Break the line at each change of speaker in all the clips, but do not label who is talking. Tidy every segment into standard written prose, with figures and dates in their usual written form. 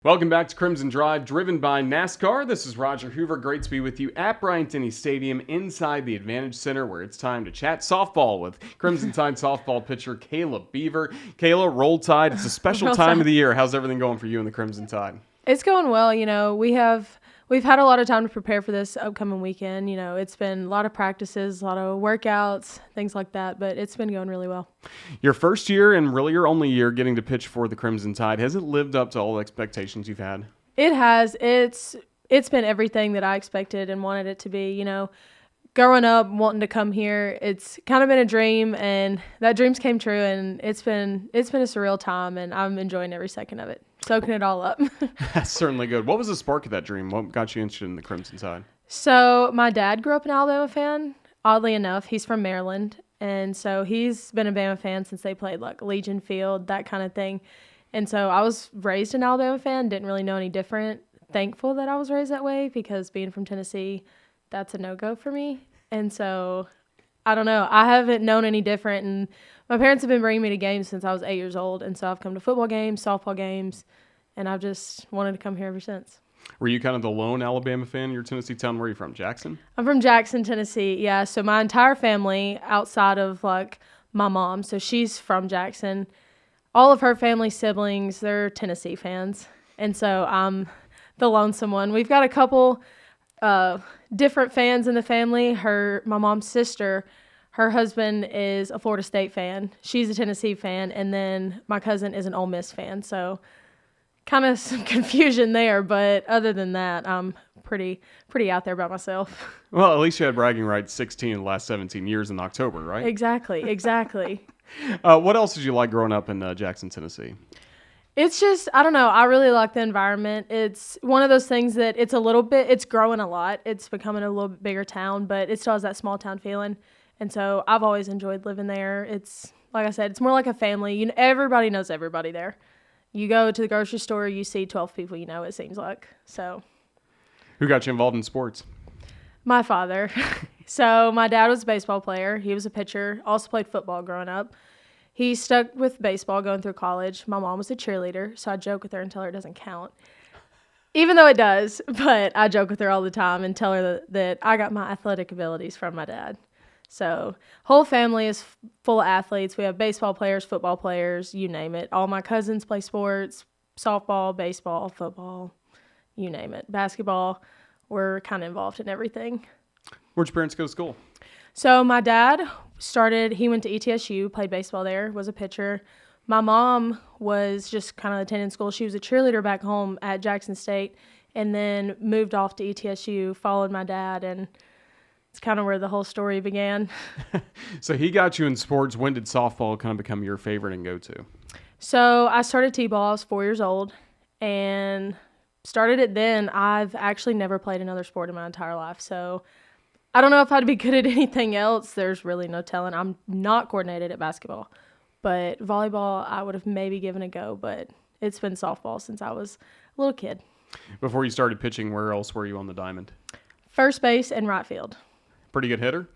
Welcome back to Crimson Drive, driven by NASCAR. This is Roger Hoover. Great to be with you at Bryant-Denny Stadium inside the Advantage Center, where it's time to chat softball with Crimson Tide softball pitcher Kayla Beaver. Kayla, roll tide. It's a special time of the year. How's everything going for you in the Crimson Tide?
It's going well. We've had a lot of time to prepare for this upcoming weekend. It's been a lot of practices, a lot of workouts, things like that, but it's been going really well.
Your first year and really your only year getting to pitch for the Crimson Tide. Has it lived up to all the expectations you've had?
It has. It's been everything that I expected and wanted it to be. Growing up, wanting to come here, it's kind of been a dream, and that dreams came true, and it's been a surreal time, and I'm enjoying every second of it, soaking it all up.
That's certainly good. What was the spark of that dream? What got you interested in the Crimson Tide?
So my dad grew up an Alabama fan. Oddly enough, he's from Maryland, and so he's been a Bama fan since they played like Legion Field, that kind of thing. And so I was raised an Alabama fan, didn't really know any different. Thankful that I was raised that way, because being from Tennessee, that's a no-go for me. And so, I don't know. I haven't known any different. And my parents have been bringing me to games since I was 8 years old. And so I've come to football games, softball games, and I've just wanted to come here ever since.
Were you kind of the lone Alabama fan in your Tennessee town? Where are you from, Jackson?
I'm from Jackson, Tennessee. Yeah, so my entire family, outside of like my mom, so she's from Jackson, all of her family siblings, they're Tennessee fans. And so I'm the lonesome one. We've got a couple different fans in the family. My mom's sister, her husband is a Florida State fan. She's a Tennessee fan. And then my cousin is an Ole Miss fan. So kind of some confusion there. But other than that, I'm pretty out there by myself.
Well, at least you had bragging rights 16 of the last 17 years in October, right?
Exactly.
What else did you like growing up in Jackson, Tennessee?
It's just, I don't know. I really like the environment. It's one of those things that it's growing a lot. It's becoming a little bit bigger town, but it still has that small town feeling. And so I've always enjoyed living there. It's, like I said, it's more like a family. Everybody knows everybody there. You go to the grocery store, you see 12 people it seems like. So.
Who got you involved in sports?
My father. So my dad was a baseball player. He was a pitcher, also played football growing up. He stuck with baseball going through college. My mom was a cheerleader, so I joke with her and tell her it doesn't count. Even though it does, but I joke with her all the time and tell her that I got my athletic abilities from my dad. So whole family is full of athletes. We have baseball players, football players, you name it. All my cousins play sports, softball, baseball, football, you name it. Basketball, we're kind of involved in everything.
Where'd your parents go to school?
So my dad he went to ETSU, played baseball there, was a pitcher. My mom was just kind of attending school. She was a cheerleader back home at Jackson State, and then moved off to ETSU, followed my dad, and it's kind of where the whole story began.
So he got you in sports. When did softball kind of become your favorite and go-to?
So I started t-ball. I was 4 years old, and started it then. I've actually never played another sport in my entire life, so I don't know if I'd be good at anything else. There's really no telling. I'm not coordinated at basketball, but volleyball I would have maybe given a go, but it's been softball since I was a little kid.
Before you started pitching, where else were you on the diamond?
First base and right field.
Pretty good hitter?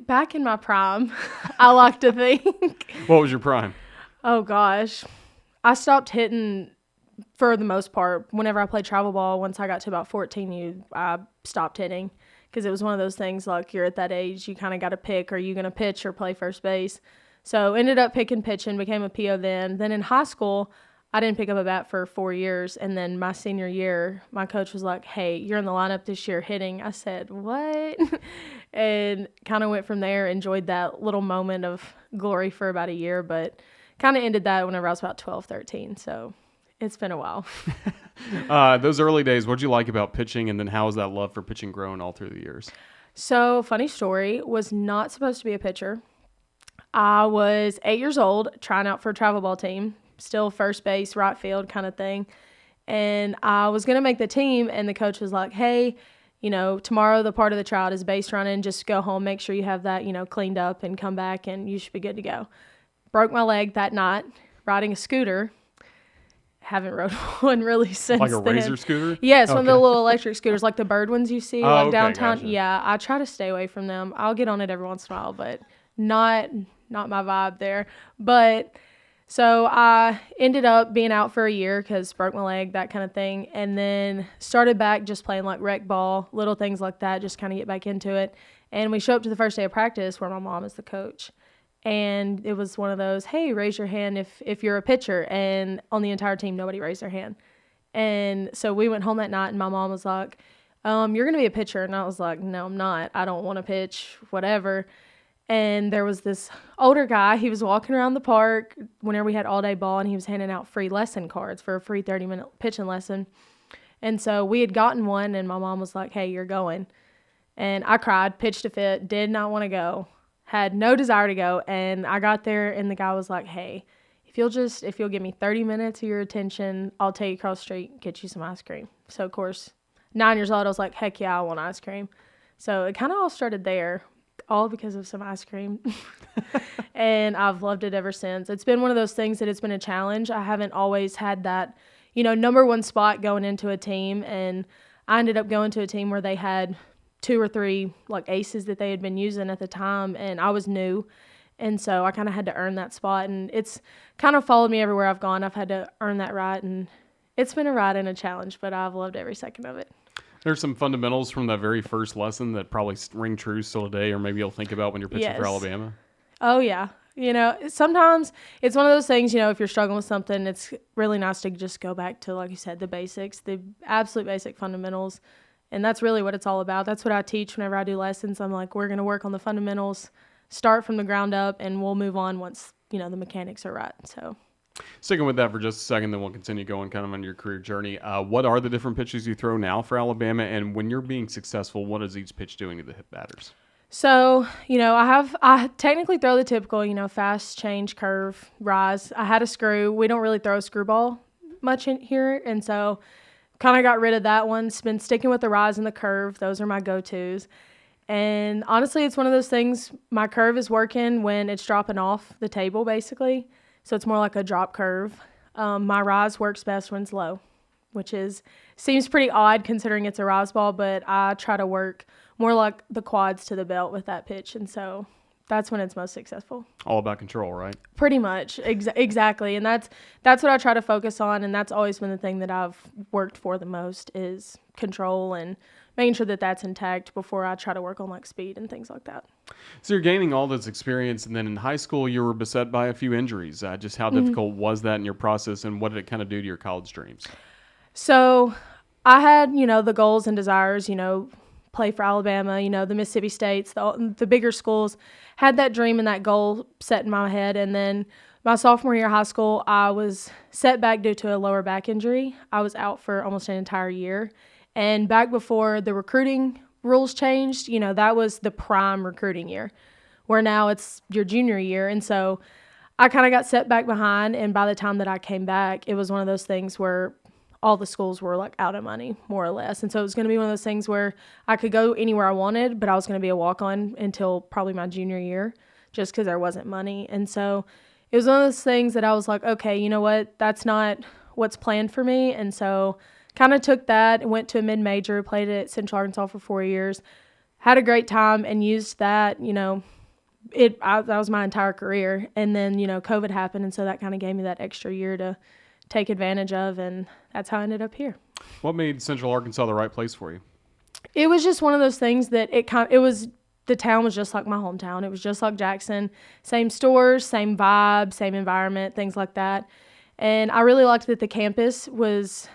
Back in my prime, I like to think.
What was your prime?
Oh, gosh. I stopped hitting for the most part. Whenever I played travel ball, once I got to about 14, I stopped hitting. Because it was one of those things, like, you're at that age, you kind of got to pick, are you going to pitch or play first base? So ended up picking pitching, became a PO then. Then in high school, I didn't pick up a bat for 4 years. And then my senior year, my coach was like, hey, you're in the lineup this year hitting. I said, what? And kind of went from there, enjoyed that little moment of glory for about a year, but kind of ended that whenever I was about 12, 13. So it's been a while.
Those early days, what did you like about pitching, and then how has that love for pitching grown all through the years?
So, funny story, was not supposed to be a pitcher. I was 8 years old, trying out for a travel ball team, still first base, right field kind of thing. And I was going to make the team, and the coach was like, hey, tomorrow the part of the tryout is base running. Just go home, make sure you have that, cleaned up, and come back, and you should be good to go. Broke my leg that night riding a scooter. Haven't rode one really since
Like a
then.
razor scooter?
Yeah, it's one of the little electric scooters, like the bird ones you see downtown.
Gotcha.
Yeah, I try to stay away from them. I'll get on it every once in a while, but not my vibe there. But So I ended up being out for a year because broke my leg, that kind of thing. And then started back just playing like rec ball, little things like that, just kind of get back into it. And we show up to the first day of practice where my mom is the coach. And it was one of those, hey, raise your hand if you're a pitcher. And on the entire team, nobody raised their hand. And so we went home that night and my mom was like, you're going to be a pitcher. And I was like, no, I'm not. I don't want to pitch, whatever. And there was this older guy. He was walking around the park whenever we had all-day ball, and he was handing out free lesson cards for a free 30-minute pitching lesson. And so we had gotten one, and my mom was like, hey, you're going. And I cried, pitched a fit, did not want to go, had no desire to go. And I got there, and the guy was like, hey, if you'll give me 30 minutes of your attention, I'll take you across the street and get you some ice cream. So, of course, 9 years old, I was like, heck yeah, I want ice cream. So it kind of all started there. All because of some ice cream. And I've loved it ever since. It's been one of those things that it's been a challenge. I haven't always had that, number one spot going into a team. And I ended up going to a team where they had 2 or 3 like aces that they had been using at the time. And I was new. And so I kind of had to earn that spot. And it's kind of followed me everywhere I've gone. I've had to earn that right. And it's been a ride and a challenge, but I've loved every second of it.
There's some fundamentals from that very first lesson that probably ring true still today, or maybe you'll think about when you're pitching for Alabama.
Oh, yeah. Sometimes it's one of those things, if you're struggling with something, it's really nice to just go back to, like you said, the basics, the absolute basic fundamentals. And that's really what it's all about. That's what I teach whenever I do lessons. I'm like, we're going to work on the fundamentals, start from the ground up, and we'll move on once, the mechanics are right. So.
Sticking with that for just a second, then we'll continue going kind of on your career journey. What are the different pitches you throw now for Alabama? And when you're being successful, what is each pitch doing to the hit batters?
So, I technically throw the typical, fast, change, curve, rise. I had a screw. We don't really throw a screwball much in here. And so kind of got rid of that one. Been sticking with the rise and the curve. Those are my go-tos. And honestly, it's one of those things. My curve is working when it's dropping off the table, basically. So it's more like a drop curve. My rise works best when it's low, which seems pretty odd considering it's a rise ball, but I try to work more like the quads to the belt with that pitch. And so that's when it's most successful.
All about control, right?
Pretty much. Exactly. And that's what I try to focus on. And that's always been the thing that I've worked for the most is control and making sure that that's intact before I try to work on like speed and things like that.
So you're gaining all this experience, and then in high school you were beset by a few injuries. Just how difficult was that in your process, and what did it kind of do to your college dreams?
So I had, the goals and desires, play for Alabama, the Mississippi States, the bigger schools, had that dream and that goal set in my head. And then my sophomore year of high school, I was set back due to a lower back injury. I was out for almost an entire year. And back before the recruiting rules changed, that was the prime recruiting year, where now it's your junior year. And so I kind of got set back behind. And by the time that I came back, it was one of those things where all the schools were like out of money, more or less. And so it was going to be one of those things where I could go anywhere I wanted, but I was going to be a walk-on until probably my junior year, just because there wasn't money. And so it was one of those things that I was like, okay, you know what? That's not what's planned for me. And so kind of took that and went to a mid-major, played at Central Arkansas for 4 years, had a great time and used that, that was my entire career. And then, COVID happened. And so that kind of gave me that extra year to take advantage of. And that's how I ended up here.
What made Central Arkansas the right place for you?
It was just one of those things that the town was just like my hometown. It was just like Jackson, same stores, same vibe, same environment, things like that. And I really liked that the campus was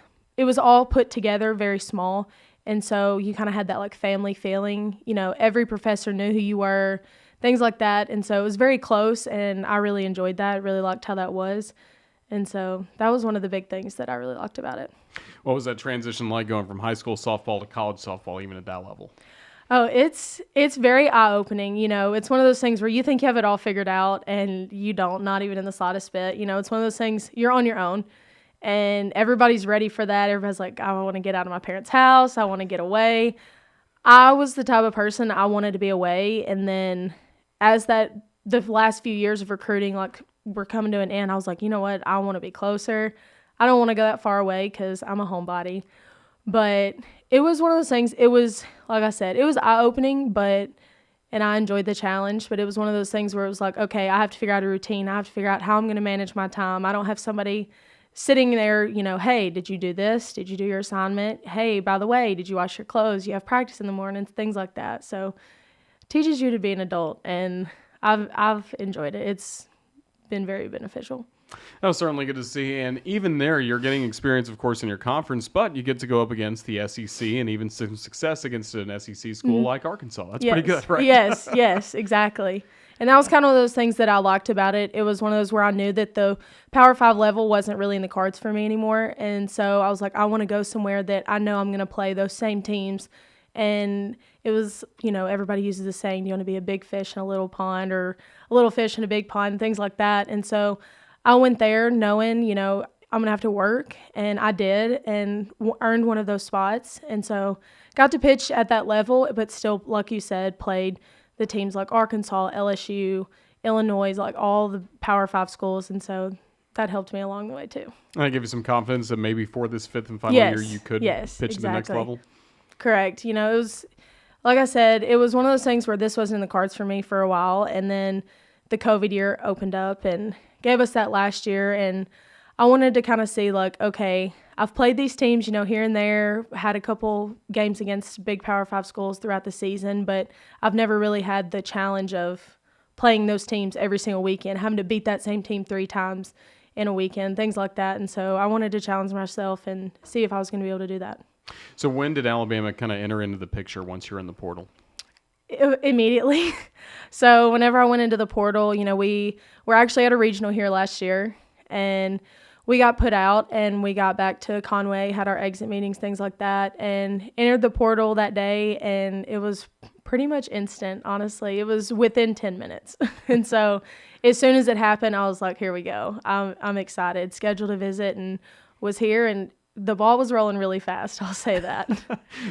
all put together, very small. And so you kind of had that like family feeling, every professor knew who you were, things like that. And so it was very close and I really enjoyed that. Really liked how that was. And so that was one of the big things that I really liked about it.
What was that transition like going from high school softball to college softball, even at that level?
Oh, it's very eye-opening. It's one of those things where you think you have it all figured out and you don't, not even in the slightest bit. It's one of those things, you're on your own and everybody's ready for that. Everybody's like, I want to get out of my parents' house. I want to get away. I was the type of person, I wanted to be away. And then as the last few years of recruiting, like, we're coming to an end, I was like, you know what? I want to be closer. I don't want to go that far away because I'm a homebody. But it was one of those things. It was, like I said, it was eye-opening, but and I enjoyed the challenge, but it was one of those things where it was like, okay, I have to figure out a routine. I have to figure out how I'm going to manage my time. I don't have somebody sitting there, hey, did you do this? Did you do your assignment? Hey, by the way, did you wash your clothes? You have practice in the morning, things like that. So it teaches you to be an adult, and I've enjoyed it. It's been very beneficial.
That was certainly good to see. And even there, you're getting experience, of course, in your conference, but you get to go up against the SEC and even some success against an SEC school like Arkansas. That's pretty good, right?
Yes, exactly. And that was kind of one of those things that I liked about it. It was one of those where I knew that the Power 5 level wasn't really in the cards for me anymore. And so I was like, I want to go somewhere that I know I'm going to play those same teams. And it was, everybody uses the saying, you want to be a big fish in a little pond, or a little fish in a big pond, things like that. And so I went there knowing, I'm going to have to work, and I did, and earned one of those spots. And so got to pitch at that level, but still, like you said, played the teams like Arkansas, LSU, Illinois, like all the Power 5 schools. And so that helped me along the way too.
And I give you some confidence that maybe for this fifth and final year, you could pitch at the next level.
Correct. It was, like I said, it was one of those things where this wasn't in the cards for me for a while. And then the COVID year opened up and gave us that last year, and I wanted to kind of see, like, okay, I've played these teams, here and there, had a couple games against big Power 5 schools throughout the season, but I've never really had the challenge of playing those teams every single weekend, having to beat that same team 3 times in a weekend, things like that. And so I wanted to challenge myself and see if I was going to be able to do that.
So when did Alabama kind of enter into the picture once you're in the portal?
Immediately. So whenever I went into the portal, we were actually at a regional here last year, and we got put out, and we got back to Conway, had our exit meetings, things like that, and entered the portal that day, and it was pretty much instant, honestly. It was within 10 minutes. And so as soon as it happened, I was like, here we go. I'm excited. Scheduled a visit and was here, and the ball was rolling really fast, I'll say that.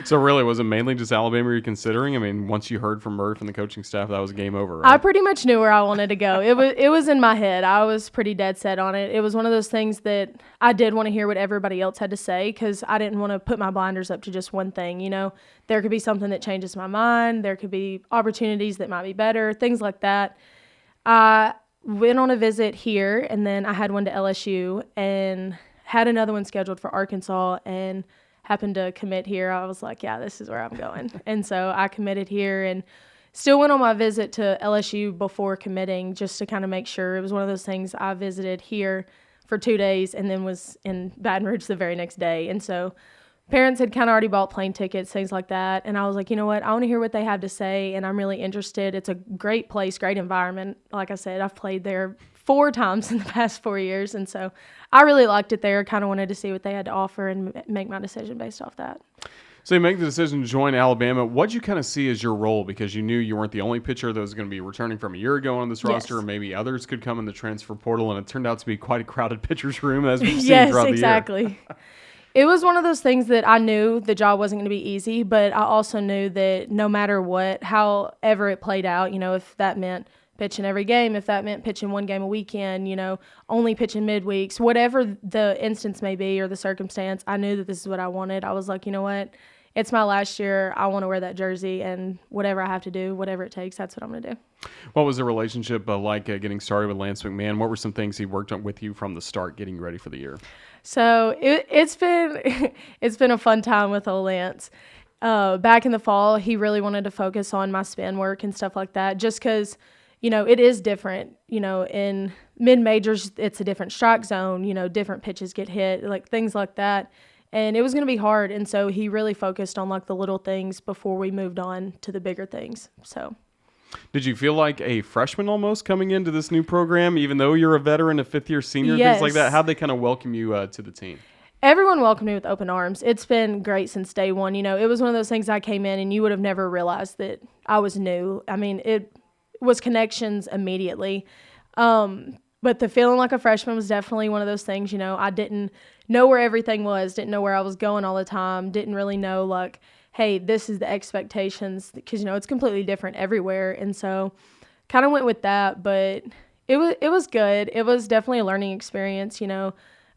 So really, was it mainly just Alabama you're considering? I mean, once you heard from Murph and the coaching staff, that was game over, right?
I pretty much knew where I wanted to go. It was in my head. I was pretty dead set on it. It was one of those things that I did want to hear what everybody else had to say, because I didn't want to put my blinders up to just one thing. There could be something that changes my mind. There could be opportunities that might be better, things like that. I went on a visit here, and then I had one to LSU, and had another one scheduled for Arkansas, and happened to commit here. I was like, yeah, this is where I'm going. And so I committed here, and still went on my visit to LSU before committing, just to kind of make sure. It was one of those things. I visited here for 2 days and then was in Baton Rouge the very next day. And so parents had kind of already bought plane tickets, things like that. And I was like, you know what? I want to hear what they have to say, and I'm really interested. It's a great place, great environment. Like I said, I've played there 4 times in the past 4 years, and so I really liked it there. Kind of wanted to see what they had to offer and make my decision based off that.
So you make the decision to join Alabama. What did you kind of see as your role? Because you knew you weren't the only pitcher that was going to be returning from a year ago on this roster, or maybe others could come in the transfer portal, and it turned out to be quite a crowded pitcher's room, as we've seen throughout the year.
Yes, exactly. It was one of those things that I knew the job wasn't going to be easy, but I also knew that no matter what, however it played out, if that meant pitching every game, if that meant pitching 1 game a weekend, only pitching midweeks, whatever the instance may be or the circumstance, I knew that this is what I wanted. I was like, you know what? It's my last year. I want to wear that jersey, and whatever I have to do, whatever it takes, that's what I'm going to do.
What was the relationship like getting started with Lance McMahon? What were some things he worked on with you from the start, getting ready for the year?
So it's been a fun time with old Lance. Back in the fall, he really wanted to focus on my spin work and stuff like that, just because it is different. In mid-majors, it's a different strike zone. Different pitches get hit, like things like that. And it was going to be hard. And so he really focused on like the little things before we moved on to the bigger things. So.
Did you feel like a freshman almost coming into this new program, even though you're a veteran, a fifth-year senior,
yes.
Things like that? How'd they kind of welcome you to the team?
Everyone welcomed me with open arms. It's been great since day one. It was one of those things I came in and you would have never realized that I was new. I mean, it was connections immediately. But the feeling like a freshman was definitely one of those things, I didn't know where everything was, didn't know where I was going all the time, didn't really know like, hey, this is the expectations, because, it's completely different everywhere. And so kind of went with that, but it was good. It was definitely a learning experience.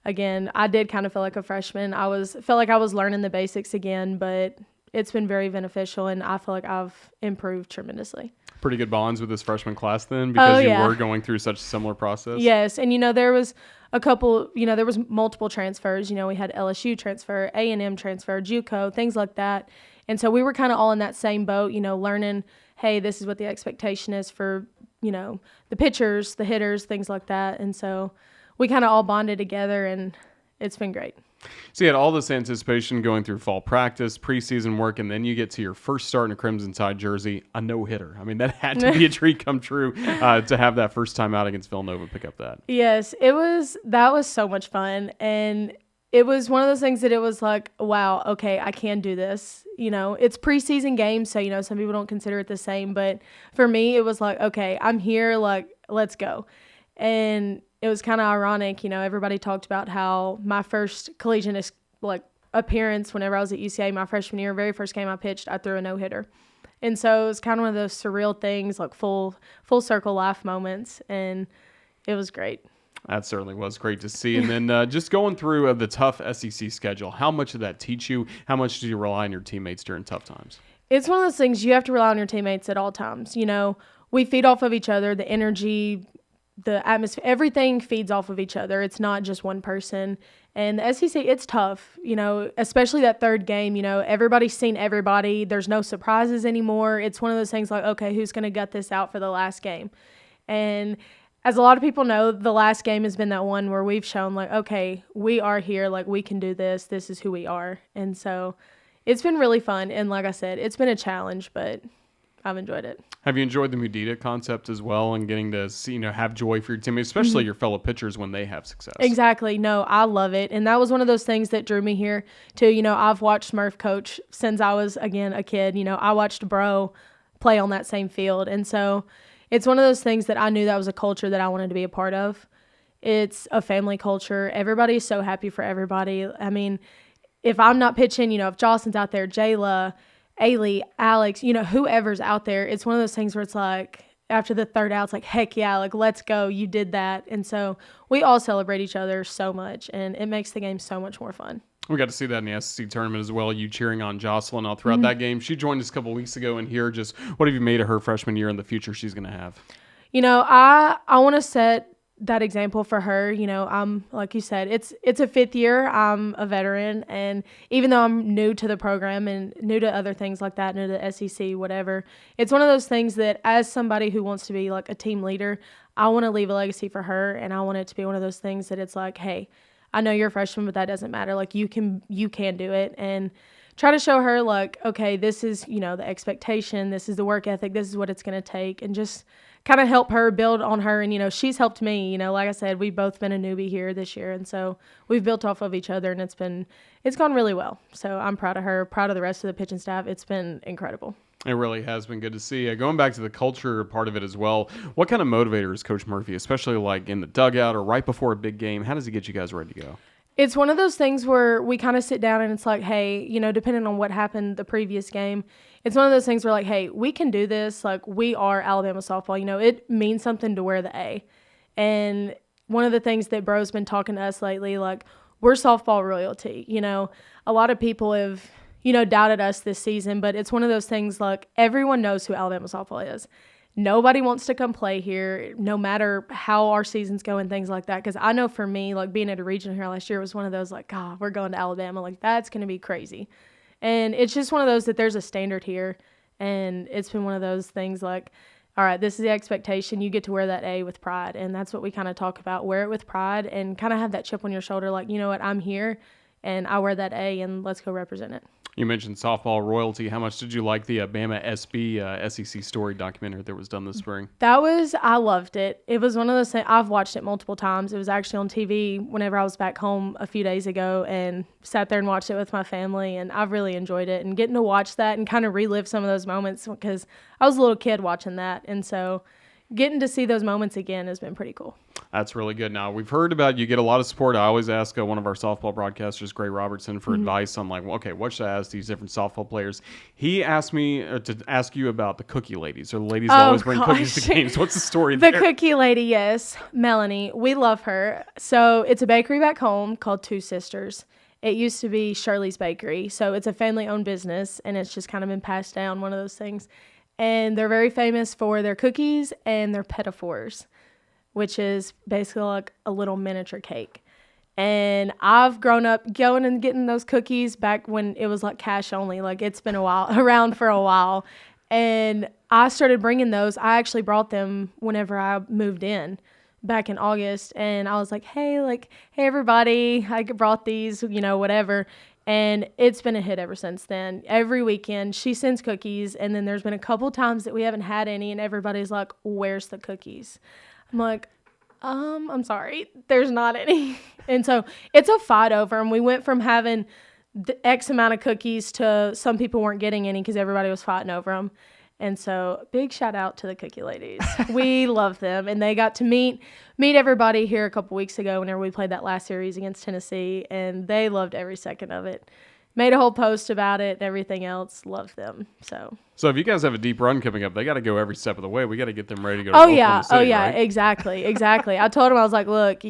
Again, I did kind of feel like a freshman. Felt like I was learning the basics again, but it's been very beneficial, and I feel like I've improved tremendously.
pretty good bonds with this freshman class then because you
yeah.
were going through such a similar process?
Yes, and there was a couple, there was multiple transfers. We had LSU transfer, A&M transfer, JUCO, things like that. And so we were kind of all in that same boat, learning, hey, this is what the expectation is for, the pitchers, the hitters, things like that. And so we kind of all bonded together, and it's been great.
So you had all this anticipation going through fall practice, preseason work, and then you get to your first start in a Crimson Tide jersey, a no-hitter. I mean, that had to be a dream come true to have that first time out against Villanova pick up that.
Yes, that was so much fun. And it was one of those things that it was like, wow, okay, I can do this. It's preseason games, so, some people don't consider it the same. But for me, it was like, okay, I'm here, like, let's go. And it was kind of ironic, everybody talked about how my first collegiate appearance whenever I was at UCA my freshman year, very first game I pitched, I threw a no-hitter. And so it was kind of one of those surreal things, like full circle life moments, and it was great.
That certainly was great to see. And then just going through the tough SEC schedule, how much did that teach you? How much do you rely on your teammates during tough times?
It's one of those things you have to rely on your teammates at all times. We feed off of each other, the energy, the atmosphere, everything feeds off of each other. It's not just one person. And the SEC, it's tough, especially that third game. Everybody's seen everybody. There's no surprises anymore. It's one of those things like, okay, who's going to gut this out for the last game? And as a lot of people know, the last game has been that one where we've shown, like, okay, we are here. Like, we can do this. This is who we are. And so it's been really fun. And like I said, it's been a challenge, but I've enjoyed it.
Have you enjoyed the Mudita concept as well and getting to see, have joy for your teammates, especially your fellow pitchers when they have success?
Exactly. No, I love it. And that was one of those things that drew me here too. I've watched Smurf coach since I was, again, a kid. I watched Bro play on that same field. And so it's one of those things that I knew that was a culture that I wanted to be a part of. It's a family culture. Everybody's so happy for everybody. I mean, if I'm not pitching, if Jocelyn's out there, Jayla, Ailey, Alex, whoever's out there, it's one of those things where it's like after the third out, it's like, heck yeah, like, let's go. You did that. And so we all celebrate each other so much, and it makes the game so much more fun.
We got to see that in the SEC tournament as well. You cheering on Jocelyn all throughout that game. She joined us a couple weeks ago, and here, just what have you made of her freshman year and the future she's going to have?
I want to set that example for her. I'm, like you said, it's a fifth year. I'm a veteran, and even though I'm new to the program and new to other things like that, new to the SEC, whatever, it's one of those things that as somebody who wants to be like a team leader, I want to leave a legacy for her, and I want it to be one of those things that it's like, hey, I know you're a freshman, but that doesn't matter. Like, you can do it, and try to show her, like, okay, this is, the expectation, this is the work ethic, this is what it's going to take, and just kind of help her build on her. And, she's helped me. Like I said, we've both been a newbie here this year, and so we've built off of each other, and it's gone really well. So I'm proud of her, proud of the rest of the pitching staff. It's been incredible.
It really has been good to see. Going back to the culture part of it as well, what kind of motivator is Coach Murphy, especially like in the dugout or right before a big game? How does he get you guys ready to go?
It's one of those things where we kind of sit down and it's like, hey, depending on what happened the previous game, it's one of those things where like, hey, we can do this. Like, we are Alabama softball. It means something to wear the A. And one of the things that Bro's been talking to us lately, like, we're softball royalty. A lot of people have doubted us this season, but it's one of those things like everyone knows who Alabama softball is. Nobody wants to come play here, no matter how our seasons go and things like that. Because I know for me, like being at a region here last year was one of those like, God, we're going to Alabama. Like, that's going to be crazy. And it's just one of those that there's a standard here. And it's been one of those things like, all right, this is the expectation. You get to wear that A with pride. And that's what we kind of talk about. Wear it with pride and kind of have that chip on your shoulder. Like, you know what, I'm here and I wear that A and let's go represent it.
You mentioned softball royalty. How much did you like the Bama SB SEC story documentary that was done this spring?
I loved it. It was one of those things, I've watched it multiple times. It was actually on TV whenever I was back home a few days ago and sat there and watched it with my family, and I've really enjoyed it. And getting to watch that and kind of relive some of those moments because I was a little kid watching that, and so getting to see those moments again has been pretty cool.
That's really good. Now, we've heard about you get a lot of support. I always ask one of our softball broadcasters, Gray Robertson, for advice on like, okay, what should I ask these different softball players? He asked me to ask you about the cookie ladies, or the ladies that always bring cookies to games. What's the story there?
The cookie lady, yes. Melanie. We love her. So it's a bakery back home called Two Sisters. It used to be Shirley's Bakery. So it's a family-owned business, and it's just kind of been passed down, one of those things. and they're very famous for their cookies and their pedophores, which is basically like a little miniature cake. And I've grown up going and getting those cookies back when it was like cash only. Like it's been around for a while. And I started bringing those. I actually brought them whenever I moved in back in August. And I was like, hey, everybody, I brought these, whatever. And it's been a hit ever since then. Every weekend she sends cookies. And then there's been a couple times that we haven't had any. And everybody's like, where's the cookies? I'm like, I'm sorry, there's not any. And so it's a fight over them. We went from having the X amount of cookies to some people weren't getting any because everybody was fighting over them. And so big shout out to the cookie ladies. We love them. And they got to meet everybody here a couple weeks ago whenever we played that last series against Tennessee. And they loved every second of it. Made a whole post about it and everything else. Loved them. So
if you guys have a deep run coming up, they got to go every step of the way. We got to get them ready to go to
Oklahoma
City, right?
Exactly. I told him, I was like, look,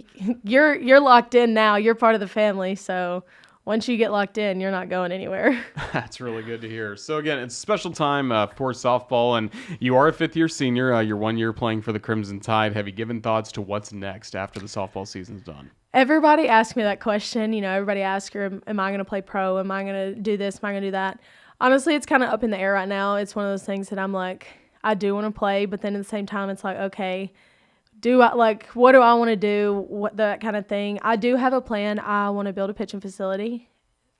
you're locked in now. You're part of the family. So once you get locked in, you're not going anywhere.
That's really good to hear. So again, it's a special time for softball, and you are a fifth-year senior. You're 1 year playing for the Crimson Tide. Have you given thoughts to what's next after the softball season's done?
Everybody asks me that question. Everybody asks her, am I going to play pro? Am I going to do this? Am I going to do that? Honestly, it's kind of up in the air right now. It's one of those things that I'm like, I do want to play, but then at the same time, it's like, okay, what do I want to do? That kind of thing. I do have a plan. I want to build a pitching facility.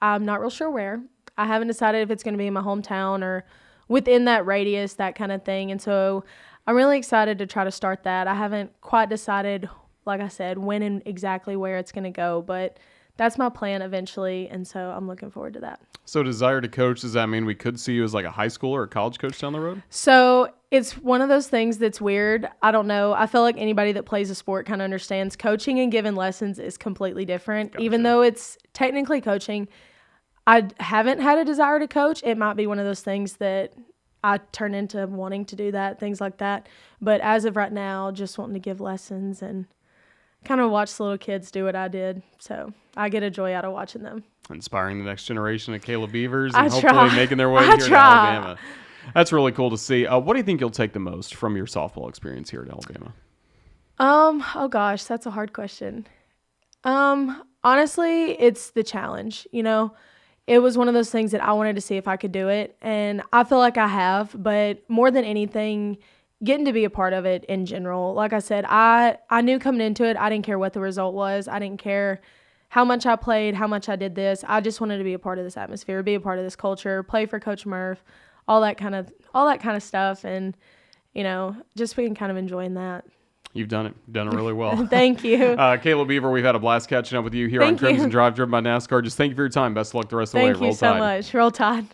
I'm not real sure where. I haven't decided if it's going to be in my hometown or within that radius, that kind of thing. And so I'm really excited to try to start that. I haven't quite decided, like I said, when and exactly where it's going to go, but that's my plan eventually, and so I'm looking forward to that.
So desire to coach, does that mean we could see you as like a high school or a college coach down the road?
So it's one of those things that's weird. I don't know. I feel like anybody that plays a sport kind of understands coaching and giving lessons is completely different. Gotcha. Even though it's technically coaching, I haven't had a desire to coach. It might be one of those things that I turn into wanting to do that, things like that. But as of right now, just wanting to give lessons and kind of watch the little kids do what I did. So I get a joy out of watching them.
Inspiring the next generation of Kayla Beavers and hopefully making their way here to Alabama. That's really cool to see. What do you think you'll take the most from your softball experience here at Alabama?
Oh gosh, that's a hard question. Honestly, it's the challenge. It was one of those things that I wanted to see if I could do it, and I feel like I have, but more than anything, getting to be a part of it in general. Like I said, I knew coming into it, I didn't care what the result was. I didn't care how much I played, how much I did this. I just wanted to be a part of this atmosphere, be a part of this culture, play for Coach Murph, all that kind of stuff, and just being kind of enjoying that.
You've done it. Done it really well.
Thank you.
Kayla Beaver, we've had a blast catching up with you here on Crimson Drive, driven by NASCAR. Just thank you for your time. Best of luck the rest of the way.
Thank you so much. Roll Tide.